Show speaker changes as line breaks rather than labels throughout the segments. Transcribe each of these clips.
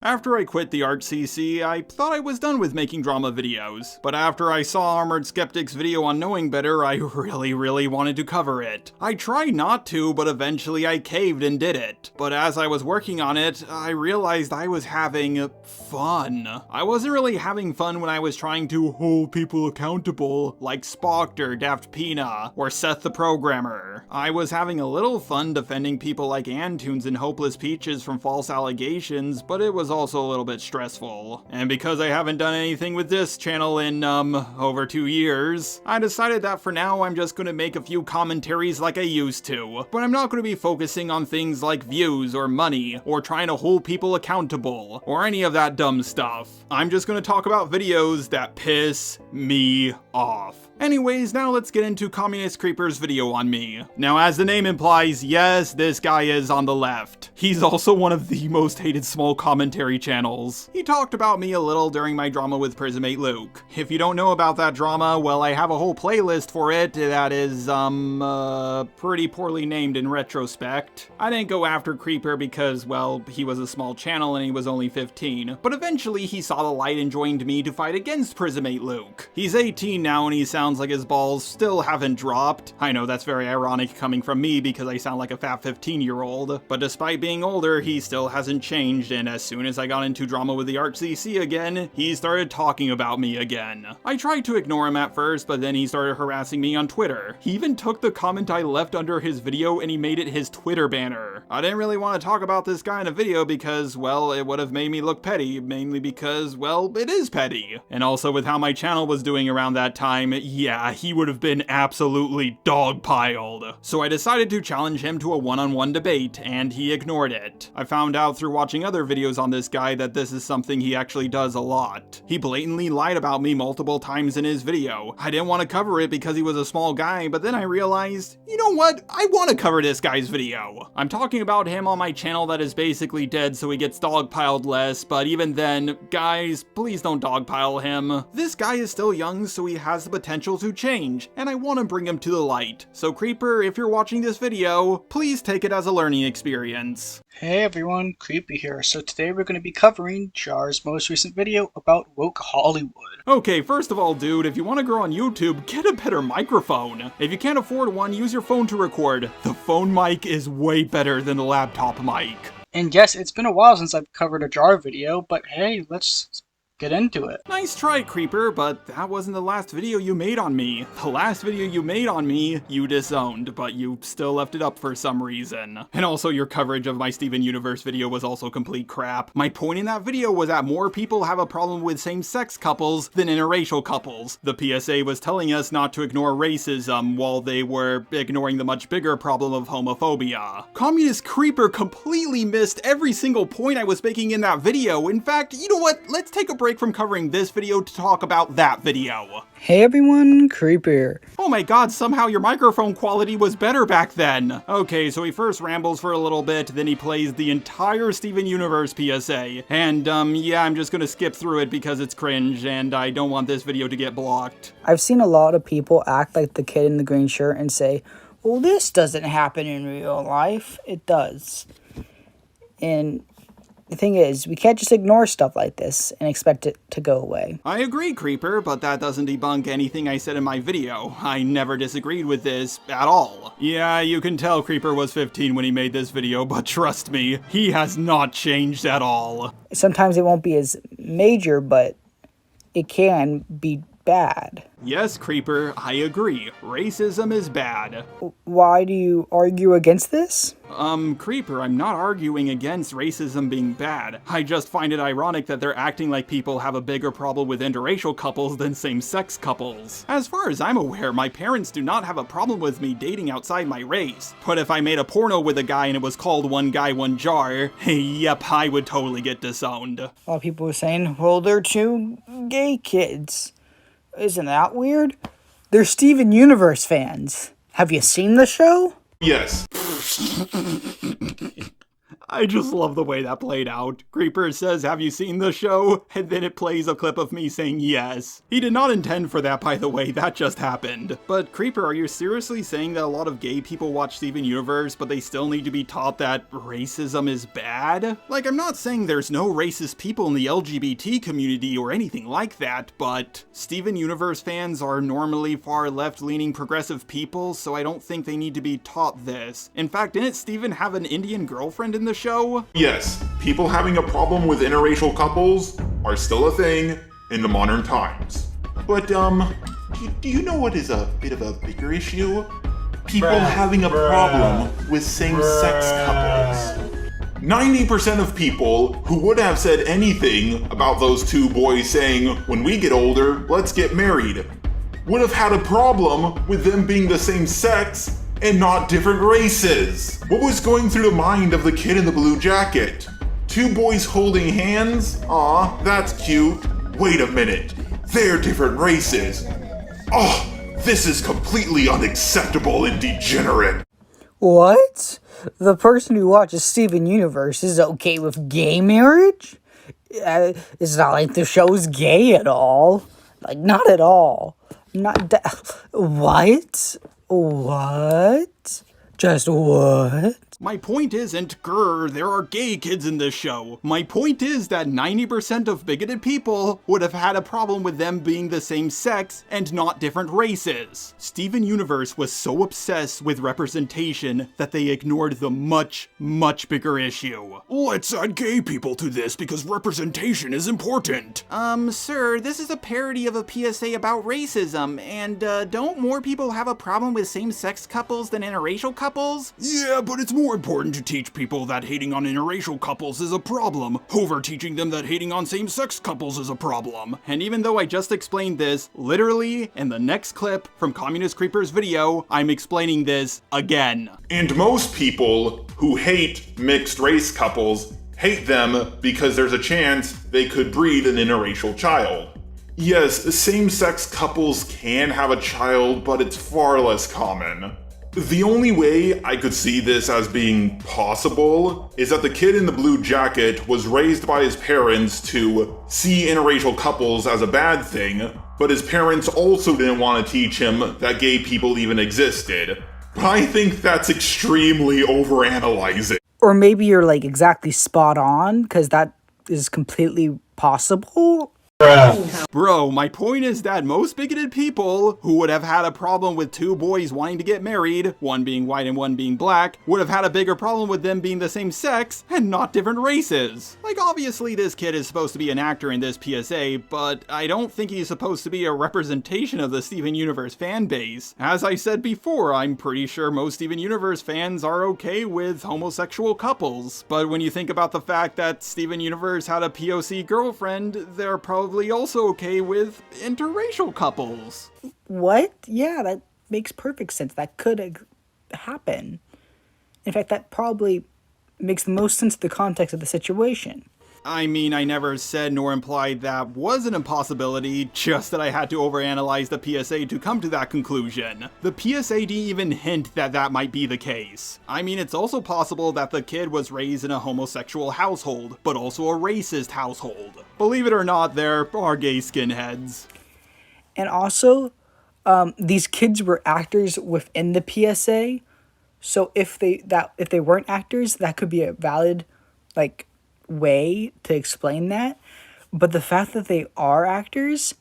After I quit the Art CC, I thought I was done with making drama videos, but after I saw Armored Skeptic's video on Knowing Better, I really wanted to cover it. I tried not to, but eventually I caved and did it. But as I was working on it, I realized I was having fun. I wasn't really having fun when I was trying to hold people accountable, like Spock or Daft Pina, or Seth the Programmer. I was having a little fun defending people like Antunes and Hopeless Peaches from false allegations, but it was also a little bit stressful. And because I haven't done anything with this channel in, over 2 years, I decided that for now I'm just gonna make a few commentaries like I used to, but I'm not gonna be focusing on things like views or money, or trying to hold people accountable, or any of that dumb stuff. I'm just gonna talk about videos that piss me off. Anyways, now let's get into Communist Creeper's video on me. Now, as the name implies, yes, this guy is on the left. He's also one of the most hated small commentary channels. He talked about me a little during my drama with Prismate Luke. If you don't know about that drama, well, I have a whole playlist for it that is, pretty poorly named in retrospect. I didn't go after Creeper because, well, he was a small channel and he was only 15, but eventually he saw the light and joined me to fight against Prismate Luke. He's 18 now and he sounds like his balls still haven't dropped. I know that's very ironic coming from me because I sound like a fat 15-year-old, but despite being older, he still hasn't changed, and as soon as I got into drama with the Art CC again, he started talking about me again. I tried to ignore him at first, but then he started harassing me on Twitter. He even took the comment I left under his video and he made it his Twitter banner. I didn't really want to talk about this guy in a video because, well, it would have made me look petty, mainly because, well, it is petty. And also with how my channel was doing around that time, yeah, he would have been absolutely dogpiled. So I decided to challenge him to a one-on-one debate, and he ignored it. I found out through watching other videos on this guy that this is something he actually does a lot. He blatantly lied about me multiple times in his video. I didn't want to cover it because he was a small guy, but then I realized, you know what? I want to cover this guy's video. I'm talking about him on my channel that is basically dead so he gets dogpiled less, but even then, guys, please don't dogpile him. This guy is still young, so he has the potential to change, and I want to bring him to the light. So Creeper, if you're watching this video, please take it as a learning experience.
Hey everyone, Creepy here. So today we're going to be covering Jar's most recent video about woke Hollywood.
Okay, first of all, dude, if you want to grow on YouTube, get a better microphone. If you can't afford one, use your phone to record. The phone mic is way better than the laptop mic.
And yes, it's been a while since I've covered a Jar video, but hey, let's get into it.
Nice try, Creeper, but that wasn't the last video you made on me. The last video you made on me, you disowned, but you still left it up for some reason. And also, your coverage of my Steven Universe video was also complete crap. My point in that video was that more people have a problem with same-sex couples than interracial couples. The PSA was telling us not to ignore racism while they were ignoring the much bigger problem of homophobia. Communist Creeper completely missed every single point I was making in that video. In fact, you know what? Let's take a break from covering this video to talk about that video.
Hey everyone, Creeper.
Oh my god, somehow your microphone quality was better back then. Okay, so he first rambles for a little bit, then he plays the entire Steven Universe PSA. And, yeah, I'm just gonna skip through it because it's cringe, and I don't want this video to get blocked.
I've seen a lot of people act like the kid in the green shirt and say, well, this doesn't happen in real life. It does. And the thing is, we can't just ignore stuff like this and expect it to go away.
I agree, Creeper, but that doesn't debunk anything I said in my video. I never disagreed with this at all. Yeah, you can tell Creeper was 15 when he made this video, but trust me, he has not changed at all.
Sometimes it won't be as major, but it can be bad.
Yes, Creeper, I agree. Racism is bad.
Why do you argue against this?
Creeper, I'm not arguing against racism being bad. I just find it ironic that they're acting like people have a bigger problem with interracial couples than same-sex couples. As far as I'm aware, my parents do not have a problem with me dating outside my race. But if I made a porno with a guy and it was called One Guy, One Jar, yep, I would totally get disowned.
A lot of people are saying, well, they're two gay kids. Isn't that weird? They're Steven Universe fans. Have you seen the show?
Yes. I just love the way that played out. Creeper says, "Have you seen the show?" And then it plays a clip of me saying yes. He did not intend for that, by the way, that just happened. But Creeper, are you seriously saying that a lot of gay people watch Steven Universe, but they still need to be taught that racism is bad? Like, I'm not saying there's no racist people in the LGBT community or anything like that, but Steven Universe fans are normally far left-leaning progressive people, so I don't think they need to be taught this. In fact, didn't Steven have an Indian girlfriend in the show?
Yes, people having a problem with interracial couples are still a thing in the modern times. But, do you know what is a bit of a bigger issue? People having a problem with same-sex couples. 90% of people who would have said anything about those two boys saying, "When we get older, let's get married," would have had a problem with them being the same sex and not different races. What was going through the mind of the kid in the blue jacket? Two boys holding hands? Aw, that's cute. Wait a minute, they're different races. Oh, this is completely unacceptable and degenerate.
What? The person who watches Steven Universe is okay with gay marriage? It's not like the show's gay at all. Like, not at all. What? What? Just what?
My point isn't, grr, there are gay kids in this show. My point is that 90% of bigoted people would have had a problem with them being the same sex and not different races. Steven Universe was so obsessed with representation that they ignored the much, much bigger issue. Let's add gay people to this because representation is important. Sir, this is a parody of a PSA about racism, and don't more people have a problem with same-sex couples than interracial couples? Yeah, but it's more important to teach people that hating on interracial couples is a problem over teaching them that hating on same-sex couples is a problem. And even though I just explained this, literally in the next clip from Communist Creeper's video, I'm explaining this again.
And most people who hate mixed race couples hate them because there's a chance they could breed an interracial child. Yes, same-sex couples can have a child, but it's far less common. The only way I could see this as being possible is that the kid in the blue jacket was raised by his parents to see interracial couples as a bad thing, but his parents also didn't want to teach him that gay people even existed. But I think that's extremely overanalyzing.
Or maybe you're like exactly spot on, because that is completely possible.
Bro, my point is that most bigoted people who would have had a problem with two boys wanting to get married, one being white and one being black, would have had a bigger problem with them being the same sex and not different races. Like, obviously this kid is supposed to be an actor in this PSA, but I don't think he's supposed to be a representation of the Steven Universe fan base. As I said before, I'm pretty sure most Steven Universe fans are okay with homosexual couples, but when you think about the fact that Steven Universe had a POC girlfriend, they're probably also okay with interracial couples.
What? Yeah, that makes perfect sense. That could happen. In fact, that probably makes the most sense in the context of the situation.
I mean, I never said nor implied that was an impossibility, just that I had to overanalyze the PSA to come to that conclusion. The PSA didn't even hint that that might be the case. I mean, it's also possible that the kid was raised in a homosexual household, but also a racist household. Believe it or not, there are gay skinheads.
And also, these kids were actors within the PSA, so if they weren't actors, that could be a valid, like, way to explain that. But the fact that they are actors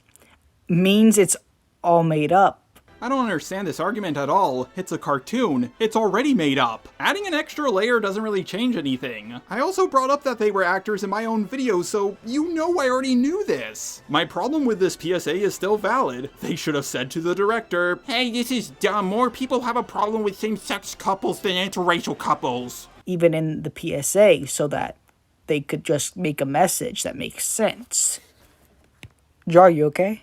means it's all made up.
I don't understand this argument at all. It's a cartoon. It's already made up. Adding an extra layer doesn't really change anything. I also brought up that they were actors in my own video, so you know I already knew this. My problem with this PSA is still valid. They should have said to the director, "Hey, this is dumb. More people have a problem with same-sex couples than interracial couples."
Even in the PSA, so that they could just make a message that makes sense. Jar, you okay?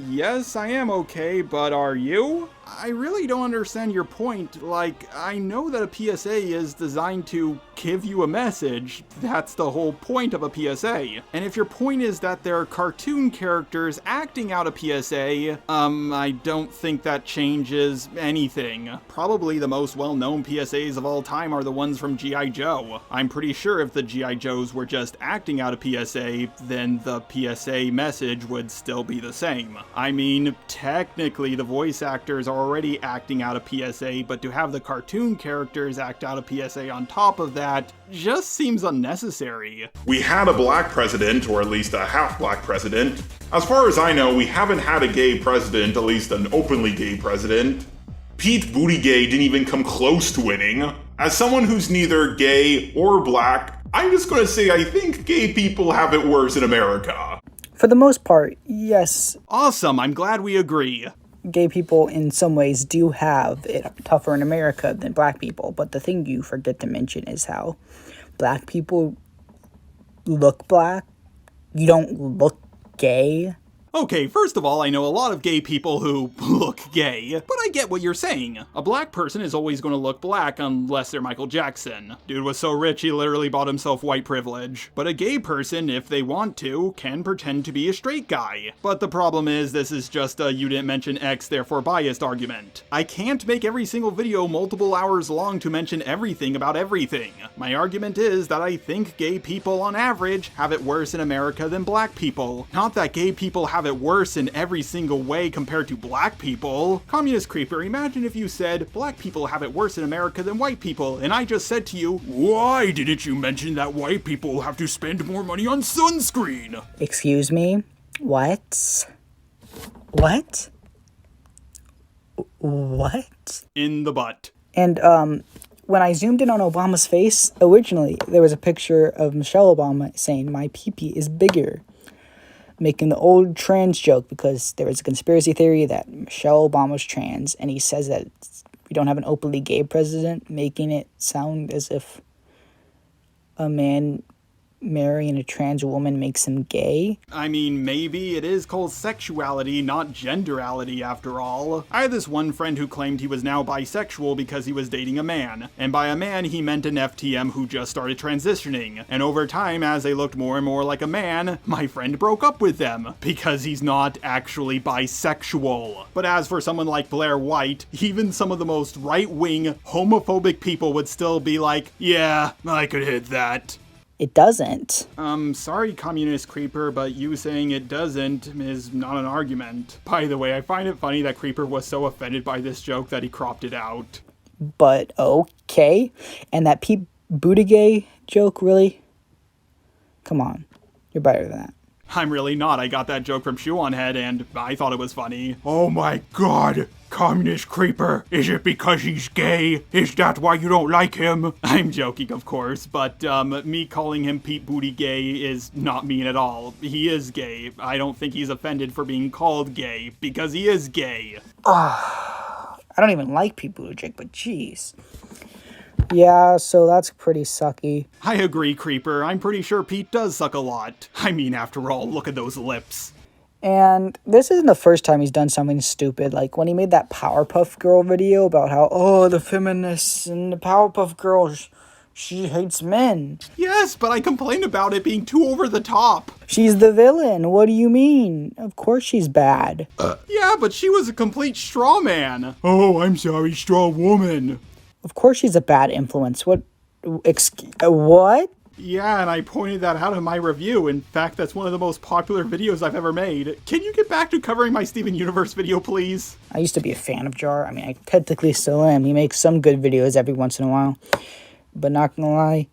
Yes, I am okay, but are you? I really don't understand your point. Like, I know that a PSA is designed to give you a message. That's the whole point of a PSA. And if your point is that they're cartoon characters acting out a PSA, I don't think that changes anything. Probably the most well-known PSAs of all time are the ones from G.I. Joe. I'm pretty sure if the G.I. Joes were just acting out a PSA, then the PSA message would still be the same. I mean, technically the voice actors are already acting out a PSA, but to have the cartoon characters act out a PSA on top of that just seems unnecessary.
We had a black president, or at least a half-black president. As far as I know, we haven't had a gay president, at least an openly gay president. Pete Buttigieg didn't even come close to winning. As someone who's neither gay or black, I'm just gonna say I think gay people have it worse in America.
For the most part, yes.
Awesome, I'm glad we agree.
Gay people in some ways do have it tougher in America than black people, but the thing you forget to mention is how black people look black. You don't look gay.
Okay, first of all, I know a lot of gay people who look gay, but I get what you're saying. A black person is always going to look black unless they're Michael Jackson. Dude was so rich he literally bought himself white privilege. But a gay person, if they want to, can pretend to be a straight guy. But the problem is this is just a you didn't mention X therefore biased argument. I can't make every single video multiple hours long to mention everything about everything. My argument is that I think gay people on average have it worse in America than black people. Not that gay people have it worse in every single way compared to black people. Communist Creeper, imagine if you said, black people have it worse in America than white people, and I just said to you, why didn't you mention that white people have to spend more money on sunscreen?
Excuse me? What? What? What?
In the butt.
And, when I zoomed in on Obama's face, originally there was a picture of Michelle Obama saying, "My pee-pee is bigger," making the old trans joke because there was a conspiracy theory that Michelle Obama's trans, and he says that we don't have an openly gay president, making it sound as if a man marrying a trans woman makes him gay.
I mean, maybe it is called sexuality, not genderality after all. I had this one friend who claimed he was now bisexual because he was dating a man. And by a man, he meant an FTM who just started transitioning. And over time, as they looked more and more like a man, my friend broke up with them because he's not actually bisexual. But as for someone like Blair White, even some of the most right-wing, homophobic people would still be like, yeah, I could hit that.
It doesn't.
Sorry, Communist Creeper, but you saying it doesn't is not an argument. By the way, I find it funny that Creeper was so offended by this joke that he cropped it out.
But okay. And that Pete Buttigieg joke, really? Come on. You're better than that.
I'm really not. I got that joke from Shoe on Head, and I thought it was funny. Oh my god! Communist Creeper! Is it because he's gay? Is that why you don't like him? I'm joking, of course, but me calling him Pete Buttigieg is not mean at all. He is gay. I don't think he's offended for being called gay, because he is gay.
I don't even like Pete Buttigieg, but jeez. Yeah, so that's pretty sucky.
I agree, Creeper. I'm pretty sure Pete does suck a lot. I mean, after all, look at those lips.
And this isn't the first time he's done something stupid. Like when he made that Powerpuff Girl video about how, the feminists and the Powerpuff Girls, she hates men.
Yes, but I complained about it being too over the top.
She's the villain. What do you mean? Of course she's bad.
Yeah, but she was a complete straw man. Oh, I'm sorry, straw woman.
Of course she's a bad influence. What? What?
Yeah, and I pointed that out in my review. In fact, that's one of the most popular videos I've ever made. Can you get back to covering my Steven Universe video, please?
I used to be a fan of Jar. I mean, I technically still am. He makes some good videos every once in a while. But not gonna lie,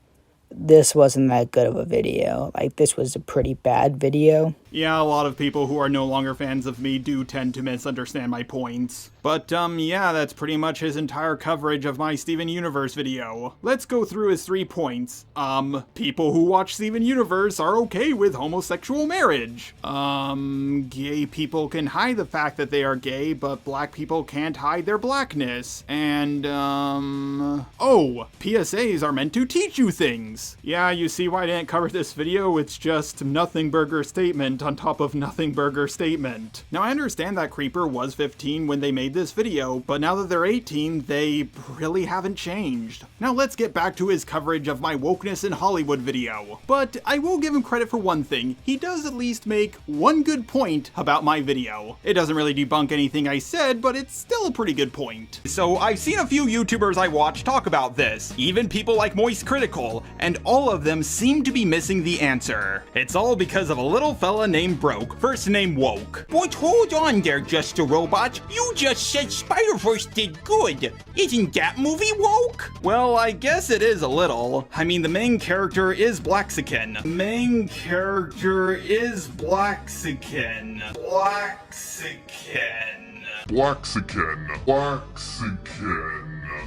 this wasn't that good of a video. Like, this was a pretty bad video.
Yeah, a lot of people who are no longer fans of me do tend to misunderstand my points. But, yeah, that's pretty much his entire coverage of my Steven Universe video. Let's go through his 3 points. People who watch Steven Universe are okay with homosexual marriage. Gay people can hide the fact that they are gay, but black people can't hide their blackness. And, PSAs are meant to teach you things. Yeah, you see why I didn't cover this video? It's just nothing burger statement on top of nothing burger statement. Now I understand that Creeper was 15 when they made this video, but now that they're 18, they really haven't changed. Now let's get back to his coverage of my Wokeness in Hollywood video. But I will give him credit for one thing. He does at least make one good point about my video. It doesn't really debunk anything I said, but it's still a pretty good point. So I've seen a few YouTubers I watch talk about this, even people like Moist Critical, and all of them seem to be missing the answer. It's all because of a little fella named Broke, first name Woke.
But hold on there, Just a Robot. You just said Spider-Verse did good. Isn't that movie woke?
Well, I guess it is a little. I mean, the main character is Blaxican. Blaxican.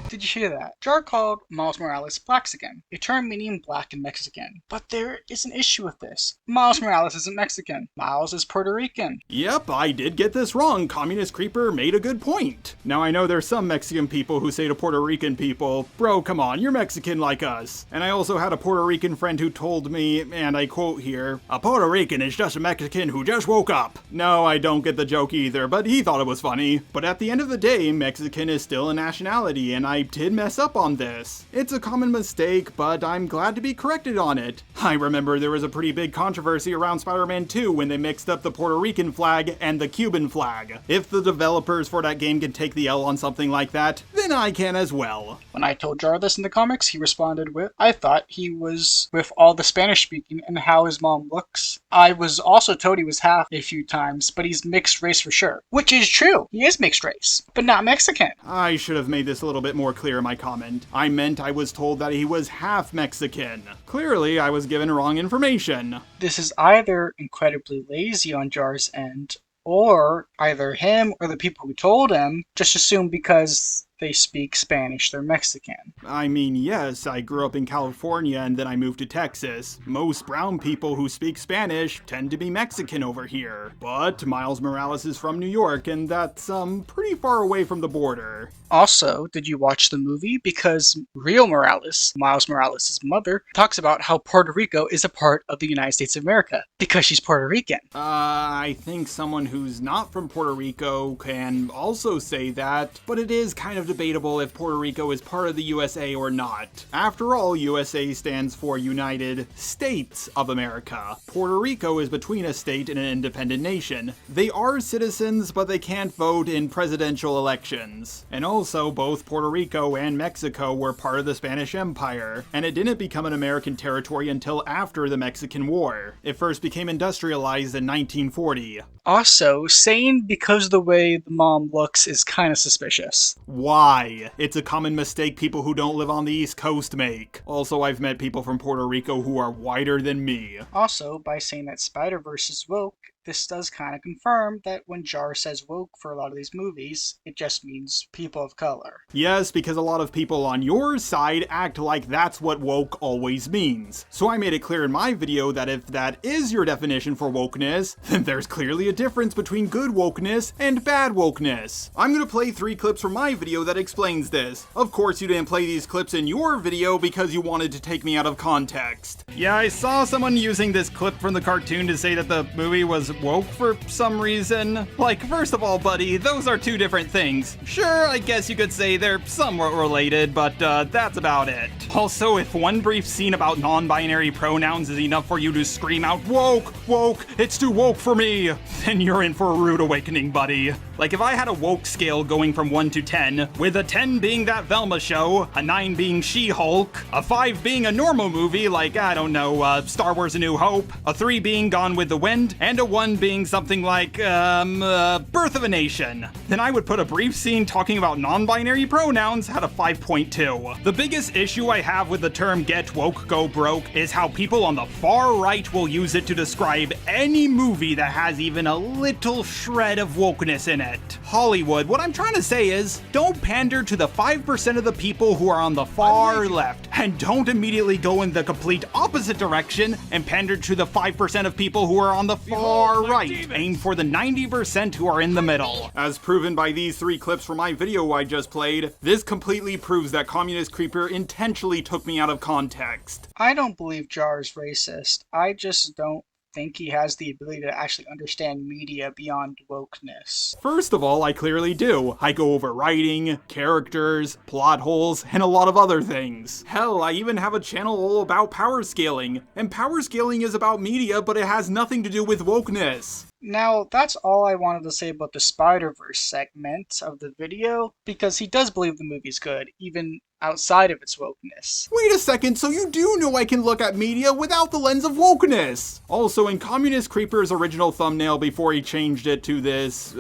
Did you hear that? Jar called Miles Morales Blaxican, a term meaning black in Mexican. But there is an issue with this. Miles Morales isn't Mexican. Miles is Puerto Rican.
Yep, I did get this wrong. Communist Creeper made a good point. Now I know there's some Mexican people who say to Puerto Rican people, bro, come on, you're Mexican like us. And I also had a Puerto Rican friend who told me, and I quote here, a Puerto Rican is just a Mexican who just woke up. No, I don't get the joke either, but he thought it was funny. But at the end of the day, Mexican is still a nationality, and I did mess up on this. It's a common mistake, but I'm glad to be corrected on it. I remember there was a pretty big controversy around Spider-Man 2 when they mixed up the Puerto Rican flag and the Cuban flag. If the developers for that game can take the L on something like that, then I can as well.
When I told Jar this in the comics, he responded with, I thought he was with all the Spanish speaking and how his mom looks. I was also told he was half a few times, but he's mixed race for sure. Which is true. He is mixed race, but not Mexican.
I should have made this a little bit more clear in my comment. I meant I was told that he was half Mexican. Clearly, I was given wrong information.
This is either incredibly lazy on Jar's end, or either him or the people who told him just assume because they speak Spanish, they're Mexican.
I mean, yes, I grew up in California and then I moved to Texas. Most brown people who speak Spanish tend to be Mexican over here. But Miles Morales is from New York and that's, pretty far away from the border.
Also, did you watch the movie? Because real Morales, Miles Morales' mother, talks about how Puerto Rico is a part of the United States of America because she's Puerto Rican.
I think someone who's not from Puerto Rico can also say that, but it is kind of debatable if Puerto Rico is part of the USA or not. After all, USA stands for United States of America. Puerto Rico is between a state and an independent nation. They are citizens, but they can't vote in presidential elections. And also, both Puerto Rico and Mexico were part of the Spanish Empire, and it didn't become an American territory until after the Mexican War. It first became industrialized in 1940.
Also, saying because of the way the mom looks is kind of suspicious.
Why? It's a common mistake people who don't live on the East Coast make. Also, I've met people from Puerto Rico who are whiter than me.
Also, by saying that Spider-Verse is woke, this does kind of confirm that when Jar says woke for a lot of these movies, it just means people of color.
Yes, because a lot of people on your side act like that's what woke always means. So I made it clear in my video that if that is your definition for wokeness, then there's clearly a difference between good wokeness and bad wokeness. I'm gonna play 3 clips from my video that explains this. Of course you didn't play these clips in your video because you wanted to take me out of context. Yeah, I saw someone using this clip from the cartoon to say that the movie was woke for some reason. Like, first of all, buddy, those are 2 different things. Sure, I guess you could say they're somewhat related, but that's about it. Also, if one brief scene about non-binary pronouns is enough for you to scream out, woke, woke, it's too woke for me, then you're in for a rude awakening, buddy. Like, if I had a woke scale going from 1 to 10, with a 10 being that Velma show, a 9 being She-Hulk, a 5 being a normal movie like, I don't know, Star Wars A New Hope, a 3 being Gone with the Wind, and a 1 being something like, Birth of a Nation, then I would put a brief scene talking about non-binary pronouns at a 5.2. The biggest issue I have with the term get woke, go broke is how people on the far right will use it to describe any movie that has even a little shred of wokeness in it. Hollywood, what I'm trying to say is, don't pander to the 5% of the people who are on the far left, and don't immediately go in the complete opposite direction and pander to the 5% of people who are on the far right. Aim for the 90% who are in the middle. As proven by these 3 clips from my video I just played, this completely proves that Communist Creeper intentionally took me out of context.
I don't believe Jar is racist. I just don't think he has the ability to actually understand media beyond wokeness?
First of all, I clearly do. I go over writing, characters, plot holes, and a lot of other things. Hell, I even have a channel all about power scaling. And power scaling is about media, but it has nothing to do with wokeness.
Now, that's all I wanted to say about the Spider-Verse segment of the video, because he does believe the movie's good, even outside of its wokeness.
Wait a second, so you do know I can look at media without the lens of wokeness! Also, in Communist Creeper's original thumbnail before he changed it to this,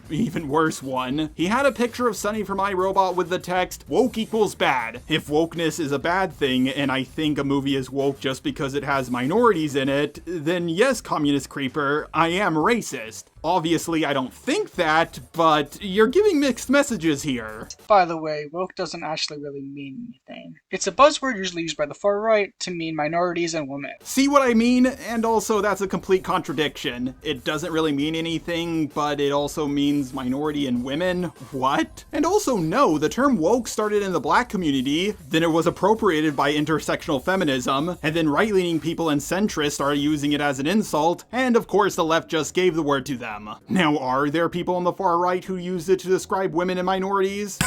even worse one, he had a picture of Sunny from iRobot with the text, "Woke equals bad." If wokeness is a bad thing, and I think a movie is woke just because it has minorities in it, then yes, Communist Creeper, I am racist. Obviously, I don't think that, but you're giving mixed messages here.
By the way, woke doesn't actually really mean anything. It's a buzzword usually used by the far right to mean minorities and women.
See what I mean? And also, that's a complete contradiction. It doesn't really mean anything, but it also means minority and women? What? And also, no, the term woke started in the black community, then it was appropriated by intersectional feminism, and then right-leaning people and centrists started using it as an insult, and of course the left just gave the word to them. Now, are there people on the far right who use it to describe women and minorities?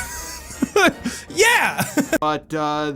Yeah!
But,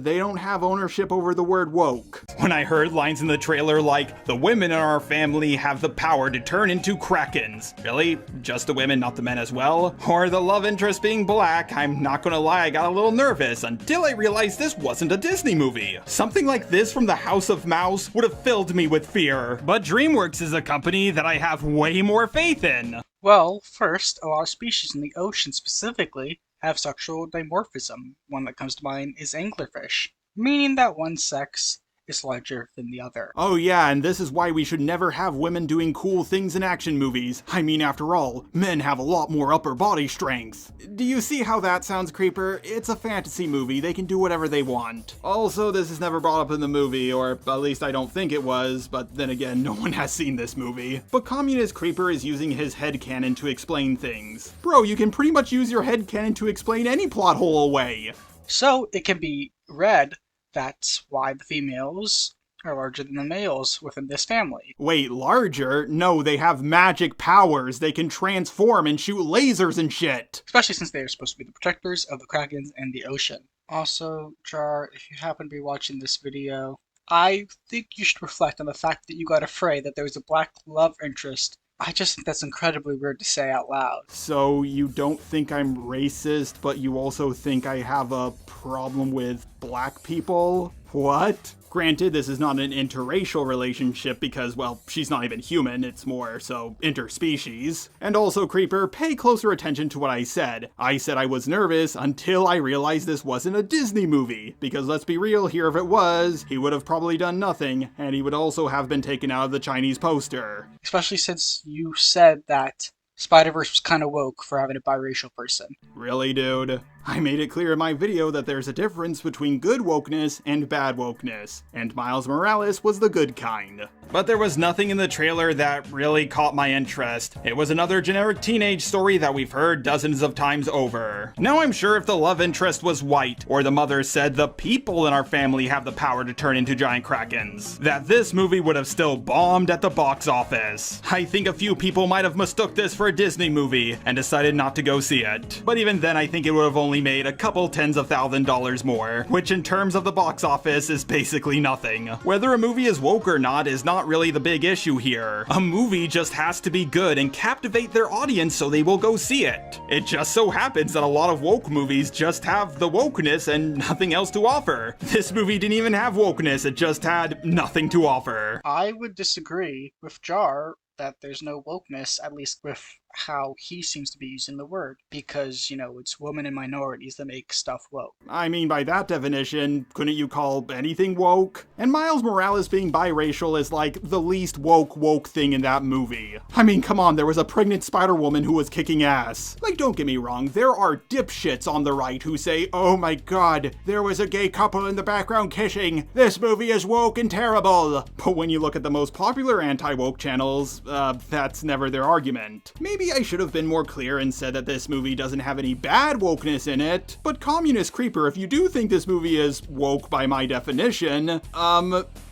they don't have ownership over the word woke.
When I heard lines in the trailer like, "The women in our family have the power to turn into krakens." Really? Just the women, not the men as well? Or the love interest being black? I'm not gonna lie, I got a little nervous until I realized this wasn't a Disney movie. Something like this from the House of Mouse would have filled me with fear. But DreamWorks is a company that I have way more faith in.
Well, first, a lot of species in the ocean specifically have sexual dimorphism. One that comes to mind is anglerfish, meaning that one sex is larger than the other.
Oh yeah, and this is why we should never have women doing cool things in action movies. I mean, after all, men have a lot more upper body strength. Do you see how that sounds, Creeper? It's a fantasy movie, they can do whatever they want. Also, this is never brought up in the movie, or at least I don't think it was, but then again, no one has seen this movie. But Communist Creeper is using his headcanon to explain things. Bro, you can pretty much use your headcanon to explain any plot hole away.
So, it can be read that's why the females are larger than the males within this family.
Wait, larger? No, they have magic powers. They can transform and shoot lasers and shit.
Especially since they are supposed to be the protectors of the krakens and the ocean. Also, Jar, if you happen to be watching this video, I think you should reflect on the fact that you got afraid that there was a black love interest. I just think that's incredibly weird to say out loud.
So you don't think I'm racist, but you also think I have a problem with black people? What? Granted, this is not an interracial relationship because, well, she's not even human, it's more so interspecies. And also, Creeper, pay closer attention to what I said. I said I was nervous until I realized this wasn't a Disney movie. Because let's be real here, if it was, he would have probably done nothing, and he would also have been taken out of the Chinese poster.
Especially since you said that Spider-Verse was kind of woke for having a biracial person.
Really, dude? I made it clear in my video that there's a difference between good wokeness and bad wokeness, and Miles Morales was the good kind.
But there was nothing in the trailer that really caught my interest. It was another generic teenage story that we've heard dozens of times over. Now I'm sure if the love interest was white, or the mother said the people in our family have the power to turn into giant krakens, that this movie would have still bombed at the box office. I think a few people might have mistook this for a Disney movie and decided not to go see it. But even then I think it would have only made a couple tens of $1,000s more, which in terms of the box office is basically nothing. Whether a movie is woke or not is not really the big issue here. A movie just has to be good and captivate their audience so they will go see it. It just so happens that a lot of woke movies just have the wokeness and nothing else to offer. This movie didn't even have wokeness, it just had nothing to offer.
I would disagree with Jar that there's no wokeness, at least with how he seems to be using the word, because, you know, it's women and minorities that make stuff woke.
I mean, by that definition, couldn't you call anything woke? And Miles Morales being biracial is like the least woke thing in that movie. I mean, come on, there was a pregnant Spider-Woman who was kicking ass. Like, don't get me wrong, there are dipshits on the right who say, oh my god, there was a gay couple in the background kissing. This movie is woke and terrible. But when you look at the most popular anti-woke channels, that's never their argument. Maybe Maybe I should have been more clear and said that this movie doesn't have any bad wokeness in it, but Communist Creeper, if you do think this movie is woke by my definition,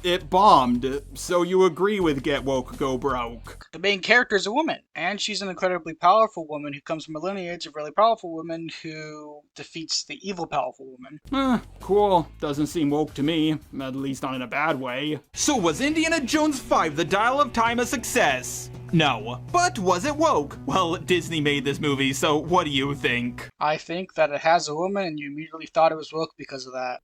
it bombed. So you agree with Get Woke, Go Broke.
The main character is a woman, and she's an incredibly powerful woman who comes from a lineage of really powerful women who defeats the evil powerful woman.
Cool. Doesn't seem woke to me, at least not in a bad way.
So was Indiana Jones 5 The Dial of Time a success? No. But was it woke? Well, Disney made this movie, so what do you think?
I think that it has a woman, and you immediately thought it was woke because of that.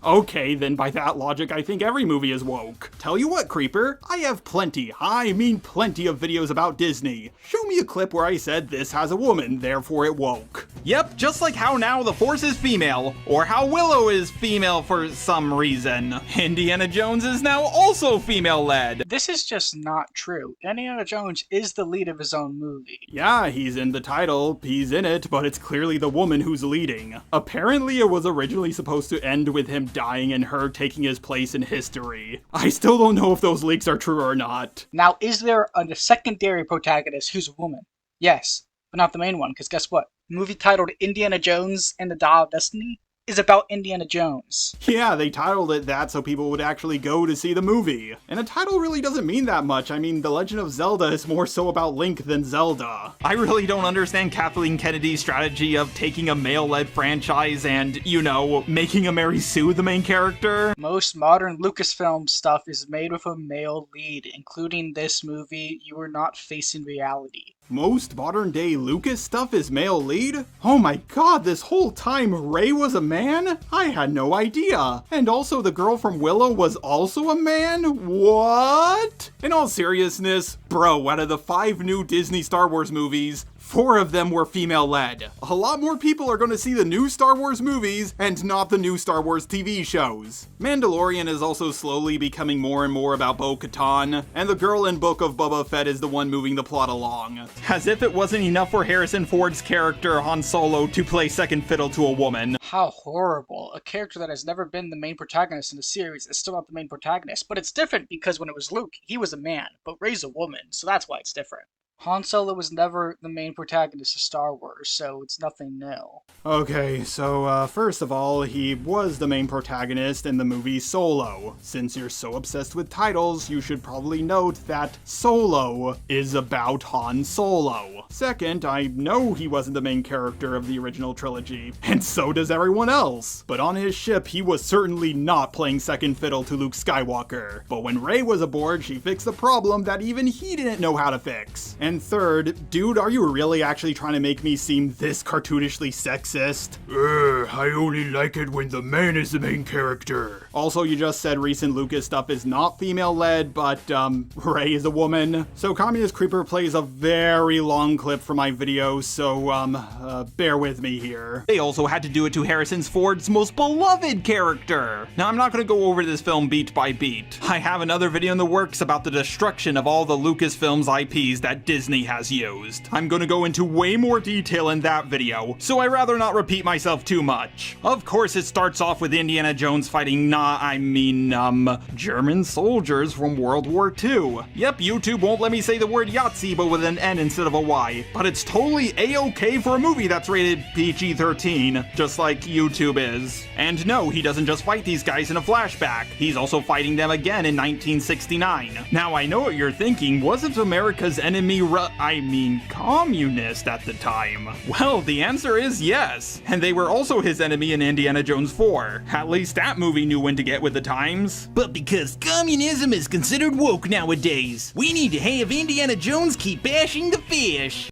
Okay, then by that logic, I think every movie is woke. Tell you what, Creeper, I have plenty, I mean plenty of videos about Disney. Show me a clip where I said this has a woman, therefore it woke.
Yep, just like how now the Force is female, or how Willow is female for some reason. Indiana Jones is now also female-led.
This is just not true. Indiana Jones is the lead of his own movie.
Yeah, he's in the title, he's in it, but it's clearly the woman who's leading. Apparently it was originally supposed to end with him dying and her taking his place in history. I still don't know if those leaks are true or not.
Now, is there a secondary protagonist who's a woman? Yes, but not the main one, because guess what? The movie titled Indiana Jones and the Dial of Destiny is about Indiana Jones.
Yeah, they titled it that so people would actually go to see the movie. And a title really doesn't mean that much. I mean, The Legend of Zelda is more so about Link than Zelda.
I really don't understand Kathleen Kennedy's strategy of taking a male-led franchise and, you know, making a Mary Sue the main character.
Most modern Lucasfilm stuff is made with a male lead, including this movie, You Are Not Facing Reality.
Most modern day Lucas stuff is male lead? Oh my god, this whole time Ray was a man? I had no idea. And also the girl from Willow was also a man? What? In all seriousness, bro, out of the 5 new Disney Star Wars movies, 4 of them were female-led. A lot more people are going to see the new Star Wars movies and not the new Star Wars TV shows. Mandalorian is also slowly becoming more and more about Bo-Katan, and the girl in Book of Boba Fett is the one moving the plot along.
As if it wasn't enough for Harrison Ford's character Han Solo to play second fiddle to a woman.
How horrible. A character that has never been the main protagonist in a series is still not the main protagonist, but it's different because when it was Luke, he was a man, but Rey's a woman, so that's why it's different. Han Solo was never the main protagonist of Star Wars, so it's nothing new.
Okay, so first of all, he was the main protagonist in the movie Solo. Since you're so obsessed with titles, you should probably note that Solo is about Han Solo. Second, I know he wasn't the main character of the original trilogy, and so does everyone else. But on his ship, he was certainly not playing second fiddle to Luke Skywalker. But when Rey was aboard, she fixed the problem that even he didn't know how to fix. And third, dude, are you really actually trying to make me seem this cartoonishly sexist? I only like it when the man is the main character. Also, you just said recent Lucas stuff is not female-led, but, Rey is a woman. So Communist Creeper plays a very long clip from my video, so, bear with me here.
They also had to do it to Harrison Ford's most beloved character. Now, I'm not gonna go over this film beat by beat. I have another video in the works about the destruction of all the Lucasfilms IPs that Disney has used. I'm gonna go into way more detail in that video, so I'd rather not repeat myself too much. Of course, it starts off with Indiana Jones fighting German soldiers from World War II. Yep, YouTube won't let me say the word Yahtzee, but with an N instead of a Y. But it's totally A-okay for a movie that's rated PG-13, just like YouTube is. And no, he doesn't just fight these guys in a flashback. He's also fighting them again in 1969. Now, I know what you're thinking. Wasn't America's enemy communist at the time? Well, the answer is yes. And they were also his enemy in Indiana Jones 4. At least that movie knew when to get with the times. But because communism is considered woke nowadays, we need to have Indiana Jones keep bashing the fish.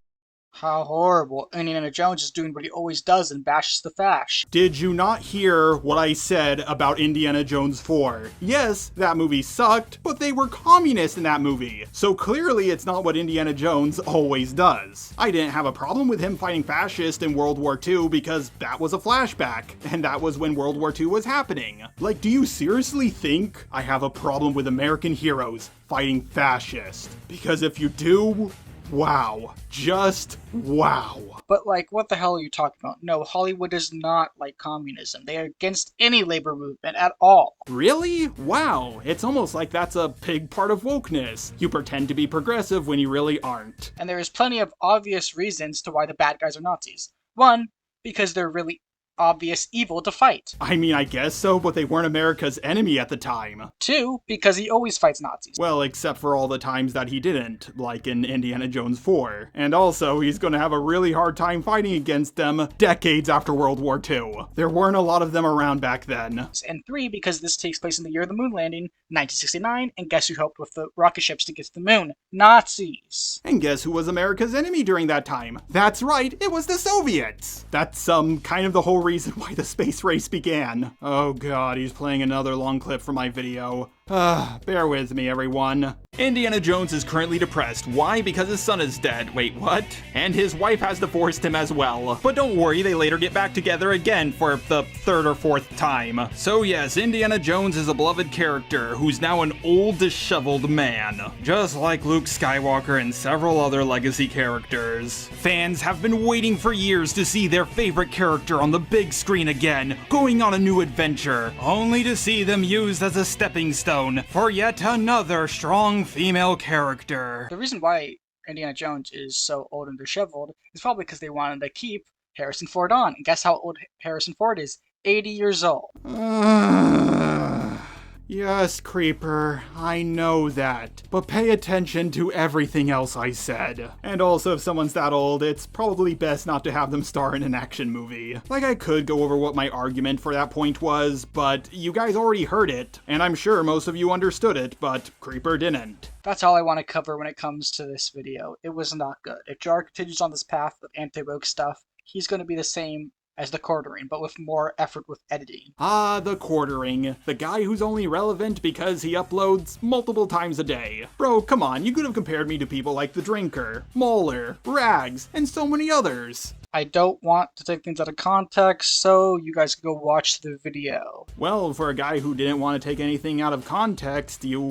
How horrible. Indiana Jones is doing what he always does and bashes the fash.
Did you not hear what I said about Indiana Jones 4? Yes, that movie sucked, but they were communists in that movie. So clearly it's not what Indiana Jones always does. I didn't have a problem with him fighting fascists in World War II because that was a flashback, and that was when World War II was happening. Like, do you seriously think I have a problem with American heroes fighting fascists? Because if you do, Wow. Just wow.
But, like, what the hell are you talking about? No, Hollywood is not like communism. They are against any labor movement at all.
Really? Wow. It's almost like that's a big part of wokeness. You pretend to be progressive when you really aren't.
And there is plenty of obvious reasons to why the bad guys are Nazis. One, because they're really obvious evil to fight.
I mean, I guess so, but they weren't America's enemy at the time.
Two, because he always fights Nazis.
Well, except for all the times that he didn't, like in Indiana Jones 4. And also, he's gonna have a really hard time fighting against them decades after World War II. There weren't a lot of them around back then.
And three, because this takes place in the year of the moon landing, 1969, and guess who helped with the rocket ships to get to the moon? Nazis.
And guess who was America's enemy during that time? That's right, it was the Soviets! That's kind of the whole reason why the space race began. Oh god, he's playing another long clip from my video. Bear with me, everyone. Indiana Jones is currently depressed. Why? Because his son is dead. Wait, what? And his wife has divorced him as well. But don't worry, they later get back together again for the third or fourth time. So yes, Indiana Jones is a beloved character who's now an old, disheveled man. Just like Luke Skywalker and several other legacy characters. Fans have been waiting for years to see their favorite character on the big screen again, going on a new adventure, only to see them used as a stepping stone for yet another strong female character.
The reason why Indiana Jones is so old and disheveled is probably because they wanted to keep Harrison Ford on. And guess how old Harrison Ford is? 80 years old.
Yes, Creeper, I know that. But pay attention to everything else I said. And also, if someone's that old, it's probably best not to have them star in an action movie. Like, I could go over what my argument for that point was, but you guys already heard it. And I'm sure most of you understood it, but Creeper didn't.
That's all I want to cover when it comes to this video. It was not good. If Jar continues on this path of anti-woke stuff, he's going to be the same as the quartering, but with more effort with editing.
Ah, the quartering. The guy who's only relevant because he uploads multiple times a day. Bro, come on, you could have compared me to people like The Drinker, Mauler, Rags, and so many others.
I don't want to take things out of context, so you guys can go watch the video.
Well, for a guy who didn't want to take anything out of context, you,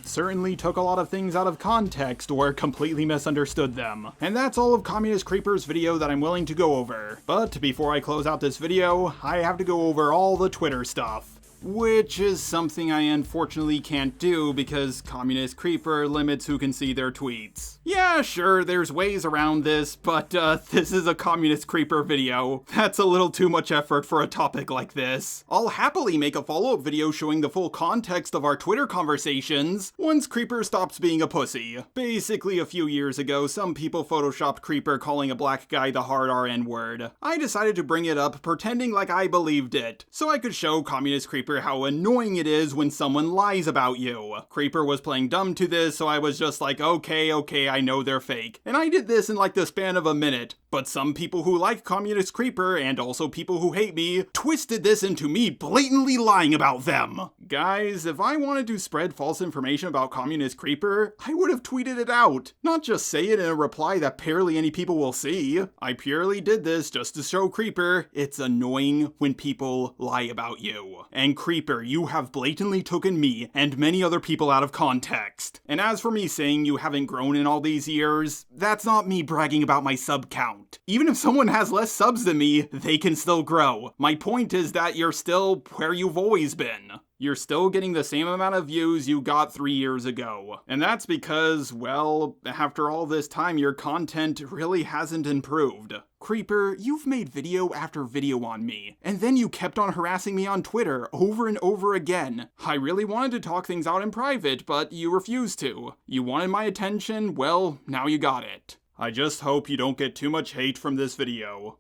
certainly took a lot of things out of context or completely misunderstood them. And that's all of Communist Creeper's video that I'm willing to go over. But before I close out this video, I have to go over all the Twitter stuff. Which is something I unfortunately can't do because Communist Creeper limits who can see their tweets. Yeah, sure, there's ways around this, but this is a Communist Creeper video. That's a little too much effort for a topic like this. I'll happily make a follow-up video showing the full context of our Twitter conversations once Creeper stops being a pussy. Basically, a few years ago, some people photoshopped Creeper calling a black guy the hard RN word. I decided to bring it up pretending like I believed it, so I could show Communist Creeper how annoying it is when someone lies about you. Creeper was playing dumb to this, so I was just like, okay, I know they're fake. And I did this in like the span of a minute. But some people who like Communist Creeper, and also people who hate me, twisted this into me blatantly lying about them. Guys, if I wanted to spread false information about Communist Creeper, I would have tweeted it out, not just say it in a reply that barely any people will see. I purely did this just to show Creeper it's annoying when people lie about you. And Creeper, you have blatantly taken me and many other people out of context. And as for me saying you haven't grown in all these years, that's not me bragging about my sub count. Even if someone has less subs than me, they can still grow. My point is that you're still where you've always been. You're still getting the same amount of views you got 3 years ago. And that's because, well, after all this time, your content really hasn't improved. Creeper, you've made video after video on me, and then you kept on harassing me on Twitter over and over again. I really wanted to talk things out in private, but you refused to. You wanted my attention, well, now you got it. I just hope you don't get too much hate from this video.